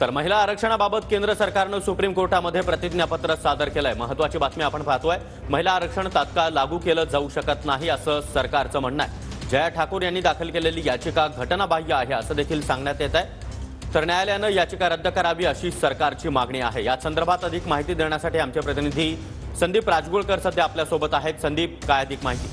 तर महिला आरक्षणाबाबत केंद्र सरकारनं सुप्रीम कोर्टामध्ये प्रतिज्ञापत्र सादर केलंय। महत्त्वाची बातमी आपण पाहतोय। महिला आरक्षण तात्काळ लागू केलं जाऊ शकत नाही असं सरकारचं म्हणणं आहे। जया ठाकूर यांनी दाखल केलेली याचिका घटनाबाह्य आहे असं देखील सांगण्यात येत आहे। तर न्यायालयानं याचिका रद्द करावी अशी सरकारची मागणी आहे। या संदर्भात अधिक माहिती देण्यासाठी आमचे प्रतिनिधी संदीप राजगुळकर सध्या आपल्या सोबत आहेत। संदीप, काय अधिक माहिती?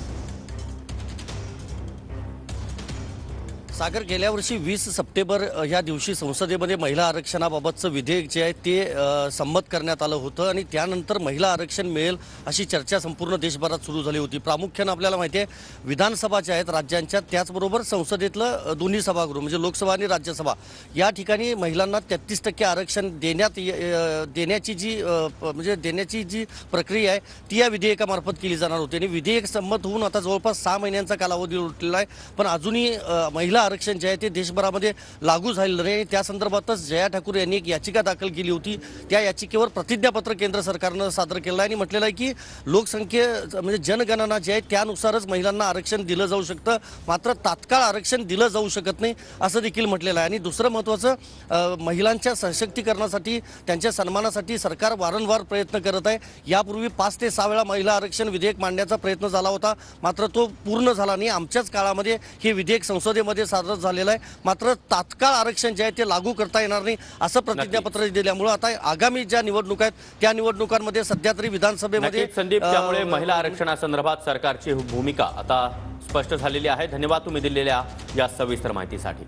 सागर, गेल्या वर्षी 20 सप्टेंबर या दिवशी संसदेमध्ये महिला आरक्षणाबाबतचं विधेयक जे आहे ते संमत करण्यात आलं होतं आणि त्यानंतर महिला आरक्षण मिळेल अशी चर्चा संपूर्ण देशभरात सुरू झाली होती। प्रामुख्यानं आपल्याला माहिती आहे विधानसभा ज्या आहेत राज्यांच्या, त्याचबरोबर संसदेतलं दोन्ही सभागृह म्हणजे लोकसभा आणि राज्यसभा या ठिकाणी महिलांना 33% आरक्षण देण्याची जी प्रक्रिया आहे ती या विधेयकामार्फत केली जाणार होती आणि विधेयक संमत होऊन आता जवळपास 6 महिन्यांचा कालावधी उरलेला आहे, पण अजूनही महिला आरक्षण जे आहे ते देशभरामध्ये लागू झालेलं नाही। त्या संदर्भातच जया ठाकूर यांनी एक याचिका दाखल केली होती। त्या याचिकेवर प्रतिज्ञापत्र केंद्र सरकारनं सादर केलं आहे आणि म्हटलेलं आहे की म्हणजे जनगणना जी आहे त्यानुसारच महिलांना आरक्षण दिलं जाऊ शकतं, मात्र तात्काळ आरक्षण दिलं जाऊ शकत नाही असं देखील म्हटलेलं आहे। आणि दुसरं महत्त्वाचं, महिलांच्या सशक्तीकरणासाठी त्यांच्या सन्मानासाठी सरकार वारंवार प्रयत्न करत आहे। यापूर्वी 5 ते 6 वेळा महिला आरक्षण विधेयक मांडण्याचा प्रयत्न झाला होता, मात्र तो पूर्ण झाला नाही। आमच्याच काळामध्ये हे विधेयक संसदेमध्ये सादर झालेलं आहे, मात्र तात्काळ आरक्षण जे आहे ते लागू करता येणार नाही असं प्रतिज्ञापत्र दिल्यामुळे आता आगामी ज्या निवडणुका आहेत त्या निवडणुकांमध्ये सध्या तरी विधानसभेमध्ये संदीप, त्यामुळे महिला आरक्षणासंदर्भात सरकारची भूमिका आता स्पष्ट झालेली आहे। धन्यवाद तुम्ही दिलेल्या या सविस्तर माहितीसाठी।